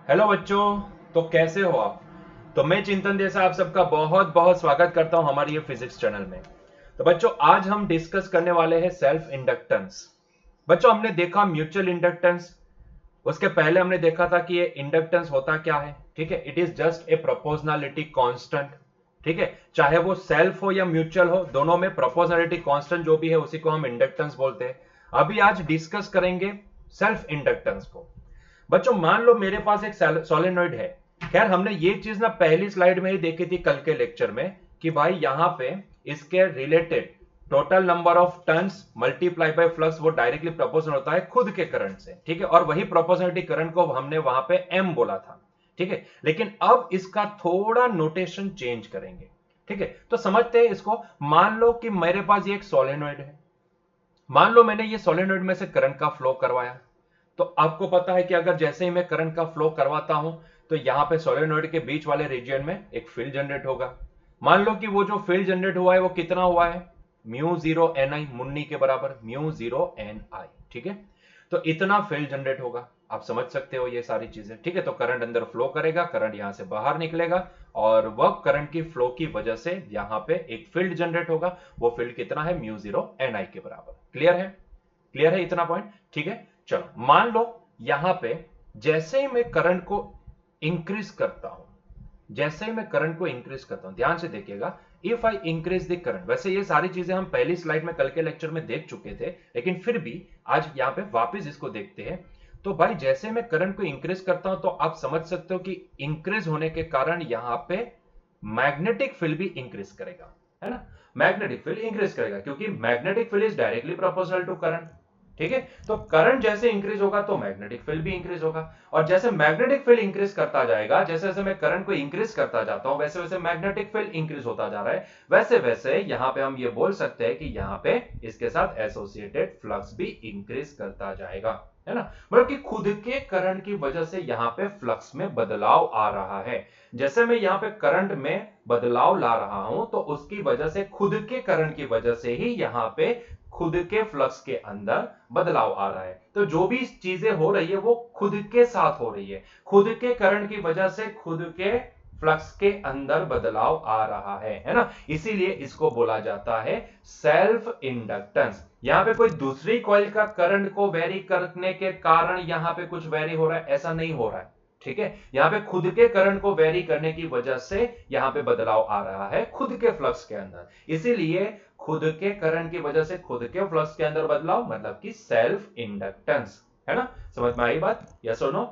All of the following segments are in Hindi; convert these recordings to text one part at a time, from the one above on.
हेलो बच्चों। तो कैसे हो आप? तो मैं चिंतन देसाई आप सबका बहुत बहुत स्वागत करता हूं हमारी ये फिजिक्स चैनल में। तो बच्चों आज हम डिस्कस करने वाले हैं सेल्फ इंडक्टेंस। बच्चों हमने देखा म्यूचुअल इंडक्टेंस। उसके पहले हमने देखा था कि ये इंडक्टेंस होता क्या है। ठीक है, it is just a proportionality constant. ठीक है, चाहे वो सेल्फ हो या म्यूचुअल हो, दोनों में प्रोपोर्शनलिटी कांस्टेंट जो भी है उसी को हम इंडक्टेंस बोलते हैं। अभी आज डिस्कस करेंगे सेल्फ इंडक्टेंस को। बच्चों मान लो मेरे पास एक सोलेनॉइड है। खैर हमने ये चीज ना पहली स्लाइड में ही देखी थी कल के लेक्चर में कि भाई यहां पे इसके related total number of turns multiply by flux वो डायरेक्टली प्रोपोर्शनल होता है खुद के करंट से। ठीक है, और वही प्रोपोर्शनलिटी करंट को हमने वहां पे एम बोला था। ठीक है, लेकिन अब इसका थोड़ा नोटेशन चेंज करेंगे। ठीक है, तो समझते हैं इसको। मान लो कि मेरे पास ये एक सोलेनॉइड है। मान लो मैंने ये सोलेनॉइड में से करंट का फ्लो करवाया। तो आपको पता है कि अगर जैसे ही मैं करंट का फ्लो करवाता हूं तो यहां पे सोलेनॉइड के बीच वाले रीजन में एक फील्ड जनरेट होगा। मान लो कि वो जो फील्ड जनरेट हुआ है वो कितना हुआ है, म्यू जीरो एन आई, मुन्नी के बराबर म्यू जीरो एन आई। ठीक है, तो इतना फील्ड जनरेट होगा। आप समझ सकते हो ये सारी चीजें। ठीक है, तो करंट अंदर फ्लो करेगा, करंट यहां से बाहर निकलेगा और वह करंट की फ्लो की वजह से यहां पे एक फील्ड जनरेट होगा। वो फील्ड कितना है, म्यू जीरो एन आई के बराबर। क्लियर है? क्लियर है इतना पॉइंट? ठीक है, चलो मान लो यहां पे जैसे ही मैं करंट को इंक्रीज करता हूं, जैसे ही मैं करंट को इंक्रीज करता हूं, ध्यान से देखिएगा, if I increase the current. वैसे ये सारी चीजें हम पहली स्लाइड में कल के लेक्चर में देख चुके थे, लेकिन फिर भी आज यहां पे वापस इसको देखते हैं। तो भाई जैसे मैं करंट को इंक्रीज करता हूं तो आप समझ सकते हो कि इंक्रीज होने के कारण यहां पे मैग्नेटिक फील्ड भी इंक्रीज करेगा, है ना। मैग्नेटिक फील्ड इंक्रीज करेगा क्योंकि magnetic field is directly proportional to current. ठीक है, तो करंट जैसे इंक्रीज होगा तो मैग्नेटिक फील्ड भी इंक्रीज होगा। और जैसे मैग्नेटिक फील्ड इंक्रीज करता जाएगा, जैसे जैसे मैं करंट को इंक्रीज करता जाता हूं वैसे वैसे मैग्नेटिक फील्ड इंक्रीज होता जा रहा है। वैसे वैसे यहां पे हम ये बोल सकते हैं कि यहां पे इसके साथ एसोसिएटेड फ्लक्स भी इंक्रीज करता जाएगा, है ना। मतलब कि खुद के करंट की वजह से यहां पे फ्लक्स में बदलाव आ रहा है। जैसे मैं यहां पे करंट में बदलाव ला रहा हूं तो उसकी वजह से खुद के करंट की वजह से ही यहां पे खुद के फ्लक्स के अंदर बदलाव आ रहा है। तो जो भी चीजें हो रही है वो खुद के साथ हो रही है। खुद के करंट की वजह से खुद के फ्लक्स के अंदर बदलाव आ रहा है ना। इसीलिए इसको बोला जाता है सेल्फ इंडक्टेंस। यहां पे कोई दूसरी कॉइल का करंट को वेरी करने के कारण यहां पे कुछ वेरी हो रहा है, ऐसा नहीं हो रहा है। ठीक है, यहां पे खुद के करंट को वेरी करने की वजह से यहां पे बदलाव आ रहा है खुद के फ्लक्स के अंदर। इसीलिए खुद के करंट की वजह से खुद के फ्लक्स के अंदर बदलाव मतलब कि सेल्फ इंडक्टेंस, है ना। समझ में आई बात? यस और नो?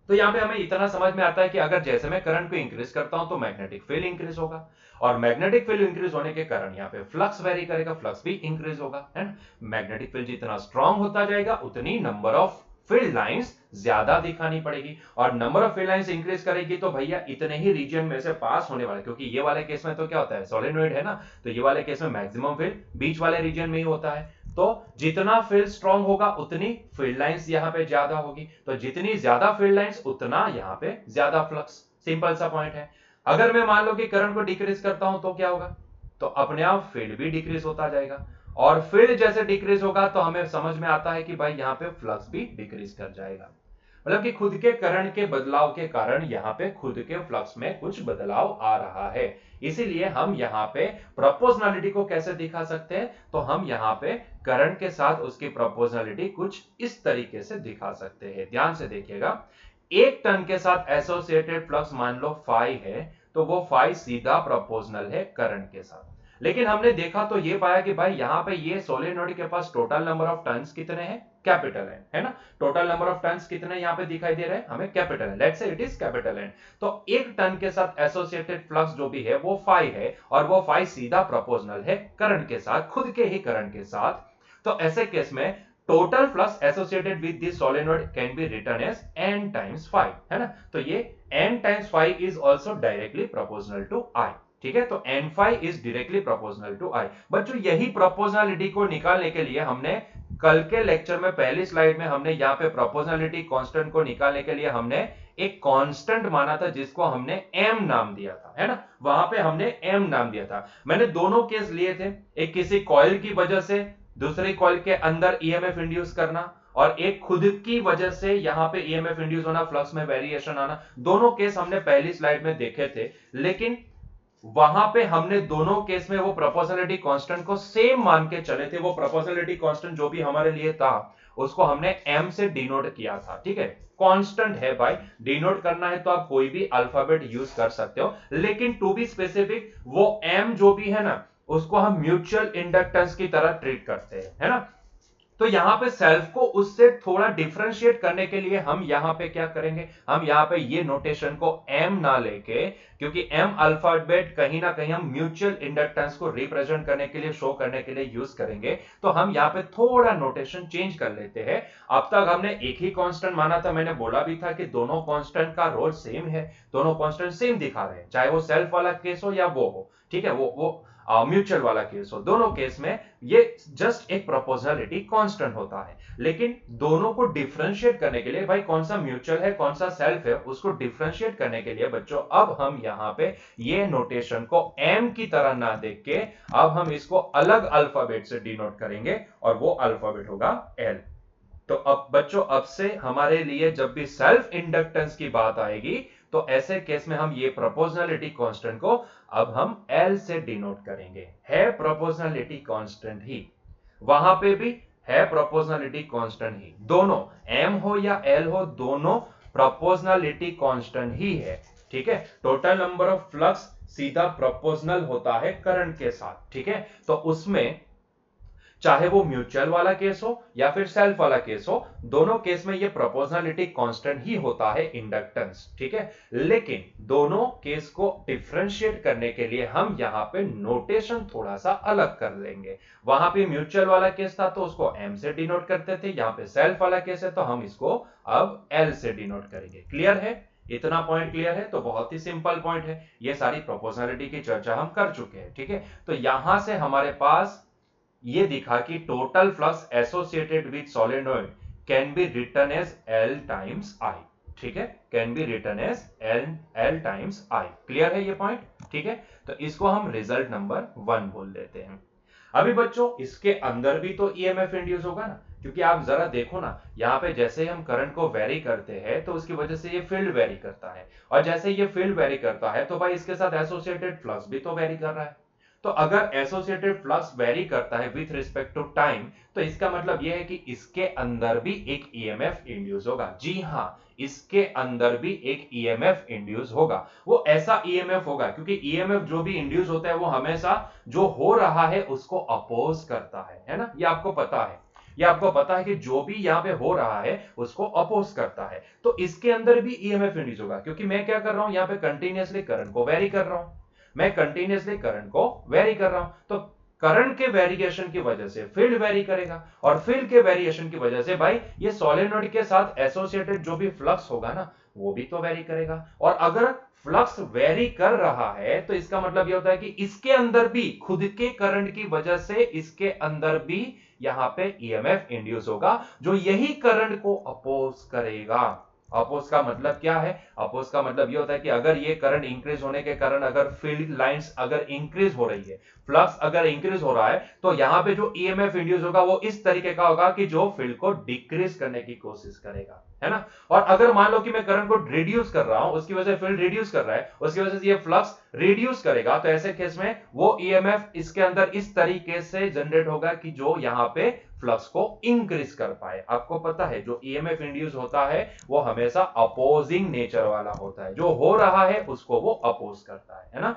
तो यहां पे हमें इतना समझ में आता है कि अगर जैसे मैं करंट को इंक्रीज करता हूं तो मैग्नेटिक फील्ड इंक्रीज होगा और मैग्नेटिक फील्ड इंक्रीज होने के कारण यहां पे फ्लक्स वेरी करेगा, फ्लक्स भी इंक्रीज होगा, है ना। मैग्नेटिक फील्ड जितना स्ट्रांग होता जाएगा उतनी नंबर ऑफ फील्ड लाइंस ज्यादा दिखानी पड़ेगी और number of field lines increase करेगी तो भैया इतने ही रीजन में से पास होने वाले, क्योंकि ये वाले केस में तो क्या होता है, सोलेनॉइड है ना, तो ये वाले केस में मैक्सिमम फील्ड बीच वाले रीजन में ही होता है। तो जितना फील्ड स्ट्रांग होगा उतनी फील्ड लाइंस यहां पे ज्यादा होगी, तो जितनी ज्यादा फील्ड लाइंस उतना यहां पे ज्यादा फ्लक्स। सिंपल सा पॉइंट है। अगर मैं मान लो कि करंट को डिक्रीज करता हूं तो क्या होगा, तो अपने आप फील्ड भी डिक्रीज होता जाएगा और फील्ड जैसे डिक्रीज होगा तो हमें समझ में आता है कि भाई यहां पे फ्लक्स भी डिक्रीज कर जाएगा। मतलब कि खुद के करंट के बदलाव के कारण यहां पे खुद के फ्लक्स में कुछ बदलाव आ रहा है। इसीलिए हम यहां पे प्रोपोर्शनलिटी को कैसे दिखा सकते हैं, तो हम यहां पे करंट के साथ उसकी प्रोपोर्शनलिटी कुछ इस तरीके से दिखा सकते हैं। ध्यान से देखिएगा, एक टर्न के साथ एसोसिएटेड फ्लक्स मान लो फाई है तो वो फाई सीधा प्रोपोर्शनल है करंट के साथ। लेकिन हमने देखा तो ये पाया कि भाई यहां पे ये सोलेनॉइड के पास टोटल नंबर ऑफ टर्न्स कितने हैं, कैपिटल एन, है ना। टोटल नंबर ऑफ टर्न्स कितने यहां पे दिखाई दे रहे हैं हमें, capital N, let's say it is capital N. तो एक टर्न के साथ एसोसिएटेड फ्लक्स जो भी है वो फाई है और वो फाई सीधा प्रोपोर्शनल है करंट के साथ, खुद के ही करंट के साथ। तो ऐसे केस में total flux associated with this solenoid can be written as n times phi, है ना। तो ये n times phi is also directly proportional to I। ठीक है, तो n phi is directly proportional to I। बच्चों यही प्रोपोर्शनलिटी को निकालने के लिए हमने कल के लेक्चर में पहली स्लाइड में हमने यहां पे प्रोपोर्शनलिटी कांस्टेंट को निकालने के लिए हमने एक कांस्टेंट माना था जिसको हमने m नाम दिया था, है ना। वहां पे हमने m नाम दिया था। मैंने दोनों केस लिए थे, एक किसी कॉइल की वजह से दूसरी कॉइल के अंदर ईएमएफ इंड्यूस करना और एक खुद की वजह से यहां पे ईएमएफ इंड्यूस होना, फ्लक्स में वेरिएशन आना, दोनों केस हमने पहली स्लाइड में देखे थे। लेकिन वहां पे हमने दोनों केस में वो प्रोपोर्शनलिटी कांस्टेंट को सेम मान के चले थे। वो प्रोपोर्शनलिटी कांस्टेंट जो भी हमारे लिए था उसको हमने एम से डिनोट किया था, ठीक है। कांस्टेंट है भाई, डिनोट करना है तो आप कोई भी अल्फाबेट यूज कर सकते हो, लेकिन टू बी स्पेसिफिक वो एम जो भी है ना उसको हम म्यूचुअल इंडक्टेंस की तरह ट्रीट करते हैं, है ना। तो यहां पे सेल्फ को उससे थोड़ा डिफरेंशिएट करने के लिए हम यहां पे क्या करेंगे, हम यहां पे ये नोटेशन को एम ना लेके, क्योंकि एम अल्फाबेट कहीं ना कहीं हम म्यूचुअल इंडक्टेंस को रिप्रेजेंट करने के लिए, शो करने के लिए यूज करेंगे, तो हम यहां पे थोड़ा नोटेशन चेंज कर लेते हैं। अब तक हमने एक ही कांस्टेंट माना था, मैंने बोला भी था कि दोनों कांस्टेंट का रोल सेम है, दोनों कांस्टेंट सेम दिखा रहे हैं, चाहे वो सेल्फ वाला केस हो या वो हो, ठीक है, वो म्यूचुअल वाला केस हो, दोनों केस में ये जस्ट एक प्रोपोर्शनलिटी कांस्टेंट होता है। लेकिन दोनों को डिफरेंशिएट करने के लिए भाई कौन सा म्यूचुअल है कौन सा सेल्फ है उसको डिफरेंशिएट करने के लिए बच्चों अब हम यहां पे ये नोटेशन को एम की तरह ना देख के अब हम इसको अलग अल्फाबेट से डिनोट करेंगे और वो अल्फाबेट होगा एल। तो अब बच्चों अब से हमारे लिए जब भी सेल्फ इंडक्टेंस की बात आएगी तो ऐसे केस में हम ये प्रोपोर्शनलिटी कांस्टेंट को अब हम एल से डिनोट करेंगे। है प्रोपोर्शनलिटी कांस्टेंट ही, वहां पे भी है प्रोपोर्शनलिटी कांस्टेंट ही, दोनों एम हो या एल हो दोनों प्रोपोर्शनलिटी कांस्टेंट ही है, ठीक है। टोटल नंबर ऑफ फ्लक्स सीधा प्रोपोर्शनल होता है करंट के साथ, ठीक है। तो उसमें चाहे वो म्यूचुअल वाला केस हो या फिर सेल्फ वाला केस हो, दोनों केस में ये प्रोपोर्शनलिटी कांस्टेंट ही होता है इंडक्टेंस, ठीक है। लेकिन दोनों केस को डिफरेंशिएट करने के लिए हम यहां पे नोटेशन थोड़ा सा अलग कर लेंगे। वहां पे म्यूचुअल वाला केस था तो उसको एम से डिनोट करते थे, यहां पे सेल्फ वाला केस है तो हम इसको अब एल से डिनोट करेंगे। क्लियर है, इतना पॉइंट क्लियर है। तो बहुत ही सिंपल पॉइंट है, ये सारी प्रोपोर्शनलिटी की चर्चा हम कर चुके हैं, ठीक है। तो यहां से हमारे पास ये दिखा कि total flux associated with solenoid can be written as L times I, ठीक है, can be written as L times I. Clear है ये पॉइंट, ठीक है। तो इसको हम रिजल्ट नंबर 1 बोल देते हैं। अभी बच्चों इसके अंदर भी तो ईएमएफ इंड्यूस होगा ना, क्योंकि आप जरा देखो ना यहाँ पे जैसे हम करंट को वेरी करते हैं तो उसकी वजह से ये फील्ड वेरी करता है, और जैसे ये फील्ड वेरी करता है तो भाई इसके साथ एसोसिएटेड फ्लक्स भी तो वेरी कर रहा है। तो अगर एसोसिएटेड फ्लक्स वेरी करता है विथ रिस्पेक्ट टू टाइम, तो इसका मतलब यह है कि इसके अंदर भी एक ईएमएफ इंड्यूस होगा। जी हां, इसके अंदर भी एक ईएमएफ इंड्यूस होगा। वो ऐसा ईएमएफ होगा क्योंकि ईएमएफ जो भी इंड्यूस होता है वो हमेशा जो हो रहा है उसको अपोज करता है ना। ये आपको पता है, ये आपको पता है कि जो भी यहां पे हो रहा है उसको अपोज करता है। तो इसके अंदर भी ईएमएफ इंड्यूस होगा, क्योंकि मैं क्या कर रहा हूं, यहां पे कंटिन्यूअसली करंट को वेरी कर रहा हूं, मैं कंटिन्यूअसली करंट को वेरी कर रहा हूं। तो करंट के वेरिएशन की वजह से फील्ड वेरी करेगा, और फील्ड के वेरिएशन की वजह से भाई ये सोलेनोइड के साथ एसोसिएटेड जो भी फ्लक्स होगा ना वो भी तो वेरी करेगा। और अगर फ्लक्स वेरी कर रहा है तो इसका मतलब यह होता है कि इसके अंदर भी खुद के करंट की वजह से इसके अंदर भी यहां पे ईएमएफ इंड्यूस होगा जो यही करंट को अपोज करेगा। अपोज का मतलब क्या है, अपोज का मतलब ये होता है कि अगर ये करंट इंक्रीज होने के कारण अगर फील्ड लाइंस अगर इंक्रीज हो रही है, फ्लक्स अगर इंक्रीज हो रहा है, तो यहां पे जो ईएमएफ इंड्यूस होगा वो इस तरीके का होगा कि जो फील्ड को डिक्रीज करने की कोशिश करेगा, है ना। और अगर मान लो कि मैं करंट को रिड्यूस कर रहा हूं, उसकी वजह से फील्ड रिड्यूस कर रहा है, उसकी वजह से ये फ्लक्स रिड्यूस करेगा, तो ऐसे केस में वो ईएमएफ इसके अंदर इस तरीके से जनरेट होगा कि जो यहां पे फ्लक्स को इंक्रीज कर पाए। आपको पता है जो ईएमएफ इंड्यूस होता है वो हमेशा अपोजिंग नेचर वाला होता है, जो हो रहा है उसको वो अपोज करता है ना।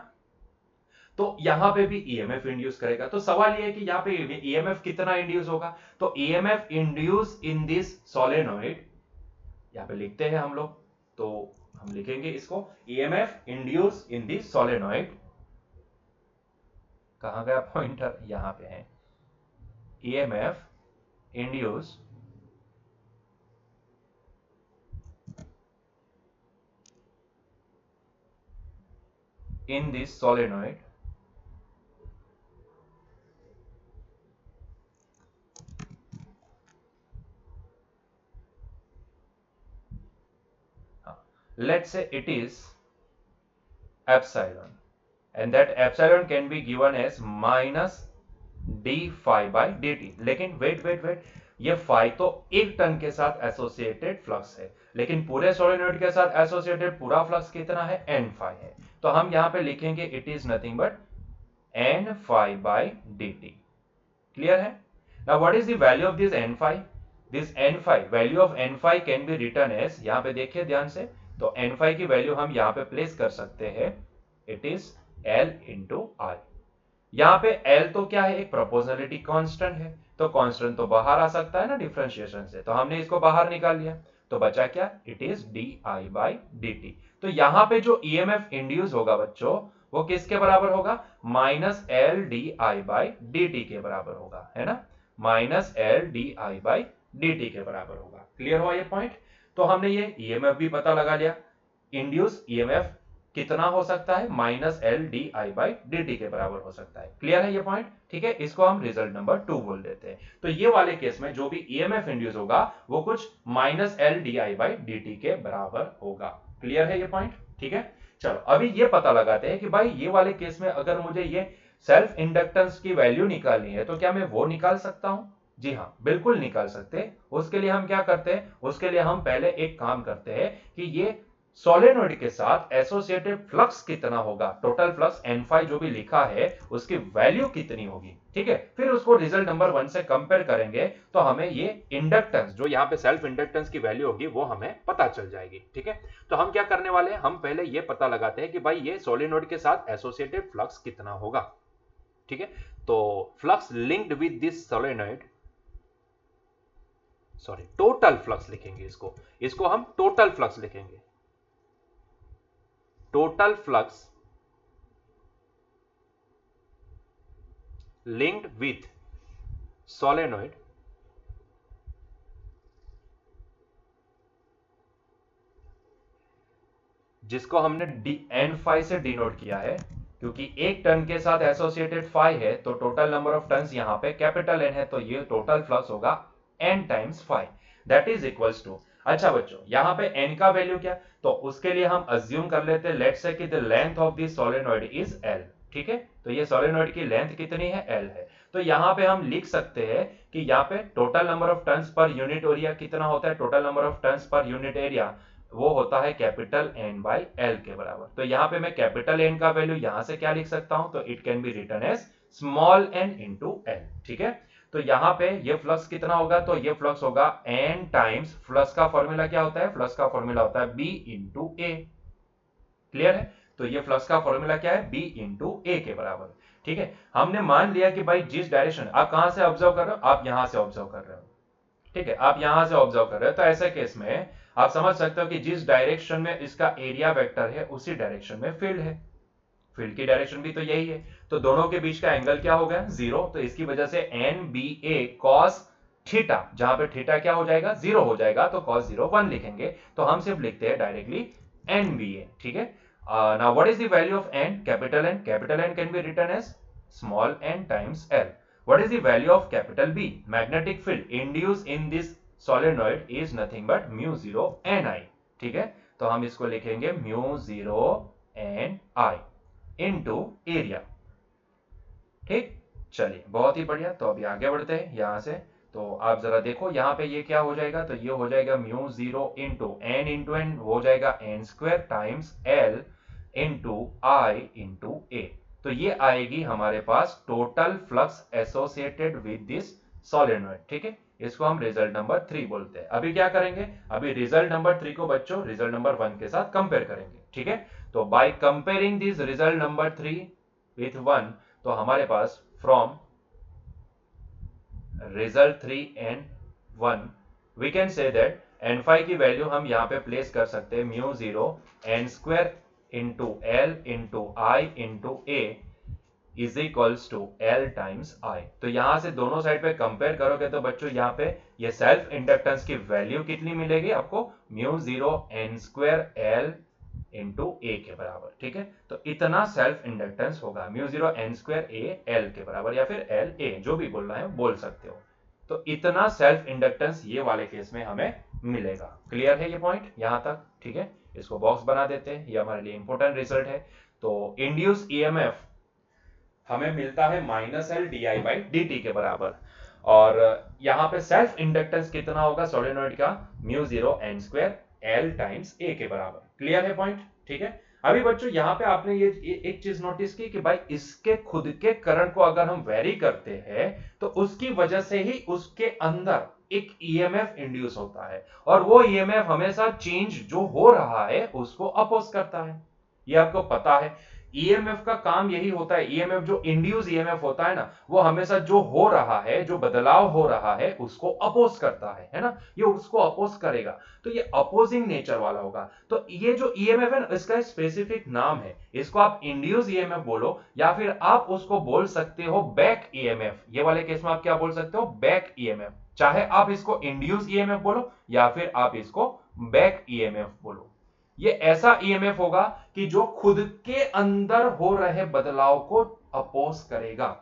तो यहां पे भी ईएमएफ इंड्यूस करेगा। तो सवाल ये है कि यहां पे ईएमएफ कितना इंड्यूस होगा, तो EMF induce in this solenoid, यहां पे लिखते हैं हम लोग, तो हम लिखेंगे इसको EMF induce in this solenoid. कहां गया पॉइंटर, यहां पे है, EMF induce in this solenoid let's say it is epsilon, and that epsilon can be given as minus d phi by dt। लेकिन वेट वेट वेट, ये फाई तो एक टन के साथ एसोसिएटेड फ्लक्स है, लेकिन पूरे सोलेनोइड के साथ एसोसिएटेड पूरा फ्लक्स कितना है, एन फाई है। तो हम यहां पे लिखेंगे it is nothing but n phi by D t. Clear है? Now what is the value of this n phi? This n phi, value of n phi can be written as, यहां पे देखिए ध्यान से, तो एन फाई की वैल्यू हम यहां पे प्लेस कर सकते हैं, इट इज एल इंटू आई। यहां पे L तो क्या है, एक प्रोपोर्शनलिटी कांस्टेंट है, तो कांस्टेंट तो बाहर आ सकता है ना डिफरेंशिएशन से, तो हमने इसको बाहर निकाल लिया, तो बचा क्या, it is D I by D T. तो यहां पे जो ईएमएफ इंड्यूस होगा बच्चों, वो किसके बराबर होगा, minus L d I by D T के बराबर होगा, है ना, minus L d I by D T के बराबर होगा। क्लियर हुआ ये पॉइंट? तो हमने ये ईएमएफ भी पता लगा लिया, इंड्यूस ईएमएफ कितना हो सकता है, minus L d I by D T के बराबर हो सकता है। क्लियर है ये पॉइंट? ठीक है, इसको हम रिजल्ट नंबर 2 बोल देते हैं। तो ये वाले केस में जो भी ईएमएफ इंड्यूस होगा वो कुछ minus L d I by D T के बराबर होगा। क्लियर है ये पॉइंट? ठीक है, चलो अभी ये पता लगाते हैं कि भाई ये वाले केस में अगर मुझे ये सेल्फ इंडक्टेंस की वैल्यू निकालनी है तो क्या मैं वो निकाल सकता हूं? जी हाँ, बिल्कुल निकाल सकते हैं। उसके लिए हम क्या करते हैं, उसके लिए हम पहले एक काम करते हैं कि ये सोलेनोइड के साथ एसोसिएटेड फ्लक्स कितना होगा, टोटल फ्लक्स एन फाई जो भी लिखा है उसकी वैल्यू कितनी होगी, ठीक है, फिर उसको रिजल्ट नंबर 1 से कंपेयर करेंगे तो हमें ये इंडक्टेंस जो यहाँ पे सेल्फ इंडक्टेंस की वैल्यू होगी वो हमें पता चल जाएगी। ठीक है, तो हम क्या करने वाले हैं, हम पहले ये पता लगाते हैं कि भाई ये सोलेनोइड के साथ एसोसिएटेड फ्लक्स कितना होगा। ठीक है, तो flux linked with this solenoid, sorry total flux लिखेंगे, इसको हम टोटल फ्लक्स लिखेंगे, total flux linked with solenoid जिसको हमने एन फाई से डिनोट किया है, क्योंकि एक टन के साथ एसोसिएटेड फाई है तो टोटल नंबर ऑफ टन्स यहां पे कैपिटल एन है, तो ये टोटल फ्लक्स होगा N times phi, that is equals to. अच्छा बच्चों, यहां पे एन का वैल्यू क्या, तो उसके लिए हम अज्यूम कर लेते हैं, लेट्स से कि the length of this solenoid is L. ठीक है, तो ये सोलेनोइड की लेंथ कितनी है, एल है। तो यहां पे हम लिख सकते हैं कि यहाँ पे total number of tons per unit area कितना होता है, total number of tons per unit area वो होता है कैपिटल एन बाई एल के बराबर। तो यहां पे मैं कैपिटल एन का वैल्यू यहां से क्या लिख सकता हूं, तो it can be written as small n into L. ठीक है, तो यहां पे ये फ्लक्स कितना होगा, तो ये फ्लक्स होगा एन टाइम्स, फ्लक्स का फॉर्मूला क्या होता है, फ्लक्स का फॉर्मूला होता है बी इंटू ए। क्लियर है, तो ये फ्लक्स का फॉर्मूला क्या है, बी इंटू ए के बराबर। ठीक है, हमने मान लिया कि भाई जिस डायरेक्शन, आप कहां से ऑब्जर्व कर रहे हो, आप यहां से ऑब्जर्व कर रहे हो, ठीक है, आप यहां से ऑब्जर्व कर रहे हो, तो ऐसे केस में आप समझ सकते हो कि जिस डायरेक्शन में इसका एरिया वेक्टर है उसी डायरेक्शन में फील्ड है, फील्ड की डायरेक्शन भी तो यही है, तो दोनों के बीच का एंगल क्या हो गया, जीरो, तो इसकी वजह से एन बी ए कॉस थीटा, जहां पे थीटा क्या हो जाएगा, जीरो हो जाएगा, तो कॉस जीरो 1 लिखेंगे, तो हम सिर्फ लिखते हैं डायरेक्टली एन बी ए। ठीक है, now what is the value of N, capital N, capital N can be written as small n times L. What is the value of capital B? Magnetic field induced in this solenoid is nothing but mu 0 n I। ठीक है, तो हम इसको लिखेंगे mu 0 n I into area. ठीक, चलिए बहुत ही बढ़िया, तो अभी आगे बढ़ते हैं यहां से। तो आप जरा देखो यहाँ पे ये क्या हो जाएगा, तो ये हो जाएगा mu 0 इंटू एन हो जाएगा n square times l into I into a. तो ये आएगी हमारे पास total flux associated with this solenoid. ठीक है, इसको हम रिजल्ट नंबर 3 बोलते हैं। अभी क्या करेंगे, अभी रिजल्ट नंबर 3 को बच्चों रिजल्ट नंबर 1 के साथ कंपेयर करेंगे। ठीक है, तो by comparing this result number 3 with 1, तो हमारे पास from result 3 and 1 we can say that n phi की वैल्यू हम यहाँ पे प्लेस कर सकते हैं mu 0 n square into l into I into a is equals to l times I. तो यहां से दोनों साइड पे कंपेयर करोगे तो बच्चों यहाँ पे ये सेल्फ इंडक्टेंस की वैल्यू कितनी मिलेगी आपको, mu 0 n square l into a के बराबर। ठीक है, तो इतना सेल्फ इंडक्टेंस होगा, म्यू 0 एन स्क्वायर ए एल के बराबर, या फिर एल ए जो भी बोलना है बोल सकते हो। तो इतना सेल्फ इंडक्टेंस ये वाले केस में हमें मिलेगा। क्लियर है ये पॉइंट यहां तक? ठीक है, इसको बॉक्स बना देते हैं, ये हमारे लिए इंपॉर्टेंट रिजल्ट है। तो इंड्यूस ईएमएफ हमें मिलता है minus L d I by D T के बराबर, और यहां पे सेल्फ इंडक्टेंस कितना होगा सोलेनॉइड का, mu zero n square l times a के बराबर। क्लियर है पॉइंट? ठीक है। अभी बच्चों यहां पे आपने ये एक चीज नोटिस की कि भाई इसके खुद के करंट को अगर हम वेरी करते हैं तो उसकी वजह से ही उसके अंदर एक ईएमएफ इंड्यूस होता है, और वो ईएमएफ हमेशा चेंज जो हो रहा है उसको अपोज करता है। ये आपको पता है, ईएमएफ का काम यही होता है। ईएमएफ जो इंड्यूस ईएमएफ होता है ना, वो हमेशा जो हो रहा है, जो बदलाव हो रहा है उसको अपोज करता है ना, ये उसको अपोज करेगा, तो ये अपोजिंग नेचर वाला होगा। तो ये जो ईएमएफ है ना, इसका स्पेसिफिक नाम है, इसको आप इंड्यूस ईएमएफ बोलो या फिर आप उसको बोल सकते हो बैक ईएमएफ। ये वाले केस में आप क्या बोल सकते हो, बैक ईएमएफ। चाहे आप इसको इंड्यूस ईएमएफ बोलो या फिर आप इसको बैक ईएमएफ बोलो। ये ऐसा ईएमएफ होगा कि जो खुद के अंदर हो रहे बदलाव को अपोज करेगा।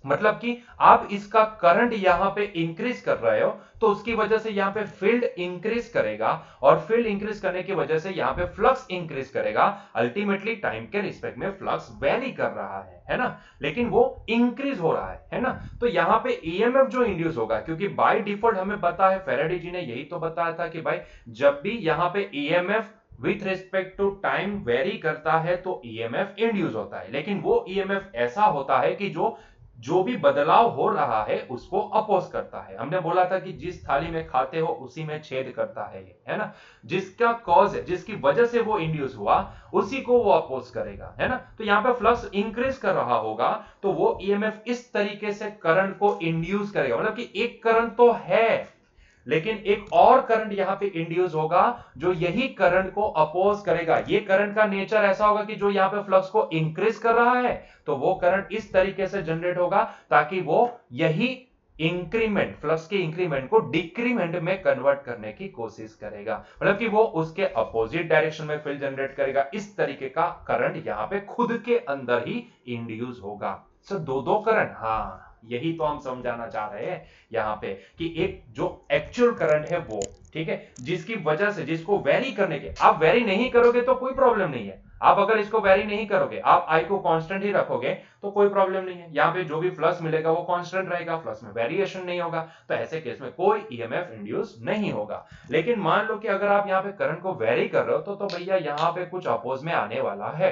मतलब कि आप इसका करंट यहां पे इंक्रीज कर रहे हो तो उसकी वजह से यहां पे फील्ड इंक्रीज करेगा, और फील्ड इंक्रीज करने की वजह से यहां पे फ्लक्स इंक्रीज करेगा। अल्टीमेटली टाइम के रिस्पेक्ट में फ्लक्स वेरी कर रहा है ना, लेकिन वो इंक्रीज हो रहा है ना। तो यहां पे ईएमएफ जो इंड्यूस होगा, क्योंकि बाय डिफॉल्ट हमें पता है, फैराडे जी ने यही तो बताया था कि भाई जब भी यहां पे EMF with respect to time vary करता है तो ईएमएफ इंड्यूस होता है, लेकिन वो ईएमएफ ऐसा होता है कि जो जो भी बदलाव हो रहा है उसको अपोज करता है। हमने बोला था कि जिस थाली में खाते हो उसी में छेद करता है ये, है ना। जिसका कॉज है, जिसकी वजह से वो इंड्यूस हुआ, उसी को वो अपोज करेगा, है ना। तो यहां पे फ्लक्स इंक्रीज कर रहा होगा तो वो ईएमएफ इस तरीके से करंट को इंड्यूस करेगा। मतलब कि एक करंट तो है, लेकिन एक और करंट यहां पे इंड्यूस होगा जो यही करंट को अपोज करेगा। ये करंट का नेचर ऐसा होगा कि जो यहां पे फ्लक्स को इंक्रीज कर रहा है तो वो करंट इस तरीके से जनरेट होगा ताकि वो यही इंक्रीमेंट, फ्लक्स के इंक्रीमेंट को डिक्रीमेंट में कन्वर्ट करने की कोशिश करेगा। मतलब कि वो उसके अपोजिट डायरेक्शन में फील्ड जनरेट करेगा। इस तरीके का करंट यहां पे खुद के अंदर ही इंड्यूस होगा। सो दो दो करंट, हाँ यही तो हम समझाना चाह रहे हैं यहां पे कि एक जो एक्चुअल करंट है वो, ठीक है, जिसकी वजह से, जिसको वेरी करने के, आप वेरी नहीं करोगे तो कोई प्रॉब्लम नहीं है। आप अगर इसको वेरी नहीं करोगे, आप आई को कांस्टेंट ही रखोगे तो कोई प्रॉब्लम नहीं है। यहां पे जो भी फ्लक्स मिलेगा वो कांस्टेंट रहेगा, फ्लक्स में वेरिएशन नहीं होगा, तो ऐसे केस में कोई ईएमएफ इंड्यूस नहीं होगा। लेकिन मान लो कि अगर आप यहां पे करंट को वेरी कर रहे हो तो भैया यहां पे कुछ अपोज में आने वाला है,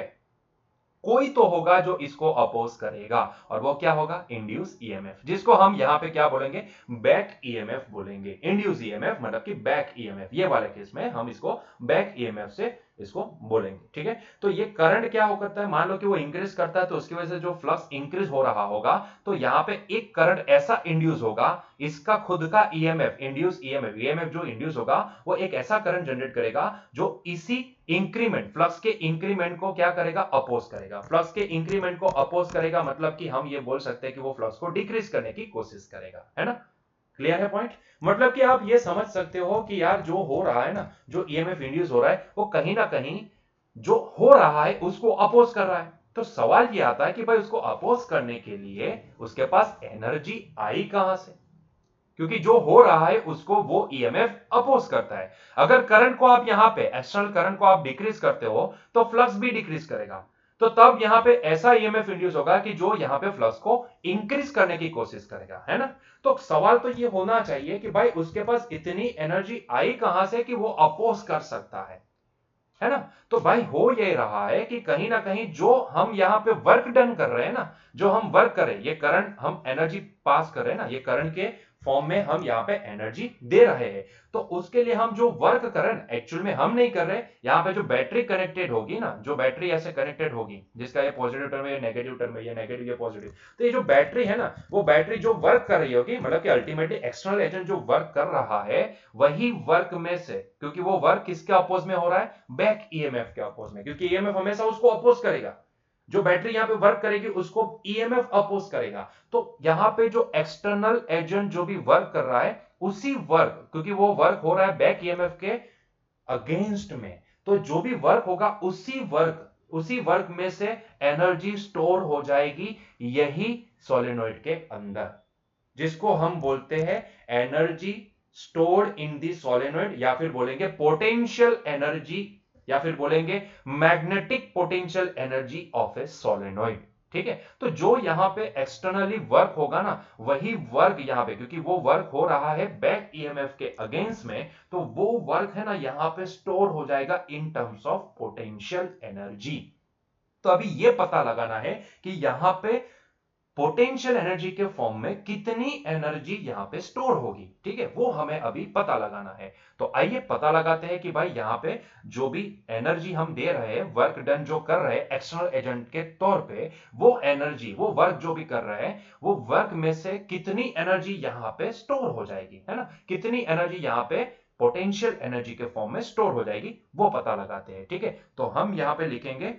कोई तो होगा जो इसको अपोज करेगा, और वो क्या होगा, इंड्यूस ईएमएफ, जिसको हम यहां पे क्या बोलेंगे, बैक ईएमएफ बोलेंगे। इंड्यूस ईएमएफ मतलब कि बैक ईएमएफ, ये वाले केस में हम इसको बैक ईएमएफ से इसको बोलेंगे। ठीक है, तो ये करंट क्या हो करता है, मान लो कि वो इंक्रीज करता है तो उसकी वजह से जो फ्लक्स इंक्रीज हो रहा होगा तो यहां पे एक करंट ऐसा इंड्यूस होगा, इसका खुद का ईएमएफ, इंड्यूस ईएमएफ, ईएमएफ जो इंड्यूस होगा वो एक ऐसा करंट जनरेट करेगा जो इसी इंक्रीमेंट, फ्लक्स के इंक्रीमेंट को क्या करेगा, अपोज करेगा। फ्लक्स के इंक्रीमेंट को अपोज करेगा मतलब कि हम ये बोल सकते हैं कि वो फ्लक्स को डिक्रीज करने की कोशिश करेगा, है ना। क्लियर है पॉइंट? मतलब कि आप ये समझ सकते हो कि यार जो हो रहा है ना, जो ईएमएफ इंड्यूस हो रहा है वो कहीं ना कहीं जो हो रहा है उसको अपोज कर रहा है। तो सवाल ये आता है कि भाई उसको अपोज करने के लिए उसके पास एनर्जी आई कहां से, क्योंकि जो हो रहा है उसको वो ईएमएफ अपोज करता है। अगर करंट को आप यहां पे, एक्सटर्नल करंट को आप डिक्रीज करते हो तो फ्लक्स भी डिक्रीज करेगा, तो तब यहां पे ऐसा ईएमएफ इंड्यूस होगा कि जो यहां पे फ्लक्स को इंक्रीज करने की कोशिश करेगा, है ना। तो सवाल तो ये होना चाहिए कि भाई उसके पास इतनी एनर्जी आई कहां से कि वो अपोज कर सकता है ना। तो भाई हो ये रहा है कि कहीं ना कहीं जो हम यहां पे वर्क डन कर रहे हैं ना, जो हम वर्क कर रहे हैं, ये करंट हम एनर्जी पास कर रहे हैं ना, ये करंट के फॉर्म में हम यहां पे एनर्जी दे रहे हैं, तो उसके लिए हम जो वर्क कर रहे हैं एक्चुअल में हम नहीं कर रहे। यहां पे जो बैटरी कनेक्टेड होगी ना, जो बैटरी ऐसे कनेक्टेड होगी जिसका ये पॉजिटिव टर्म है, ये नेगेटिव टर्म है, ये नेगेटिव ये पॉजिटिव, तो ये जो बैटरी है ना, वो बैटरी जो वर्क कर रही होगी, मतलब कि अल्टीमेटली एक्सटर्नल एजेंट जो वर्क कर रहा है वही वर्क में से, क्योंकि वो वर्क किसके अपोज में हो रहा है, बैक ईएमएफ के अपोज में, क्योंकि ईएमएफ हमेशा उसको अपोज करेगा। जो बैटरी यहां पे वर्क करेगी उसको ईएमएफ अपोज करेगा। तो यहां पे जो एक्सटर्नल एजेंट जो भी वर्क कर रहा है उसी वर्क, क्योंकि वो वर्क हो रहा है बैक ईएमएफ के अगेंस्ट में, तो जो भी वर्क होगा उसी वर्क में से एनर्जी स्टोर हो जाएगी यही सोलेनोइड के अंदर, जिसको हम बोलते हैं एनर्जी स्टोर्ड इन दी सोलेनोइड, या फिर बोलेंगे पोटेंशियल एनर्जी, या फिर बोलेंगे magnetic potential energy of A solenoid. ठीक है। तो जो यहां पे एक्सटर्नली वर्क होगा ना, वही वर्क यहां पे, क्योंकि वो वर्क हो रहा है बैक ईएमएफ के अगेंस्ट में, तो वो वर्क है ना यहां पे स्टोर हो जाएगा इन टर्म्स ऑफ पोटेंशियल एनर्जी। तो अभी ये पता लगाना है कि यहां पे पोटेंशियल एनर्जी के फॉर्म में कितनी एनर्जी यहां पे स्टोर होगी, ठीक है, वो हमें अभी पता लगाना है। तो आइए पता लगाते हैं कि भाई यहां पे जो भी एनर्जी हम दे रहे हैं, वर्क डन जो कर रहे हैं एक्सटर्नल एजेंट के तौर पे, वो एनर्जी, वो वर्क जो भी कर रहे हैं, वो वर्क में से कितनी एनर्जी यहां पे स्टोर हो जाएगी, है ना, कितनी एनर्जी यहां पे पोटेंशियल एनर्जी के फॉर्म में स्टोर हो जाएगी, वो पता लगाते हैं, ठीक है। तो हम यहां पे लिखेंगे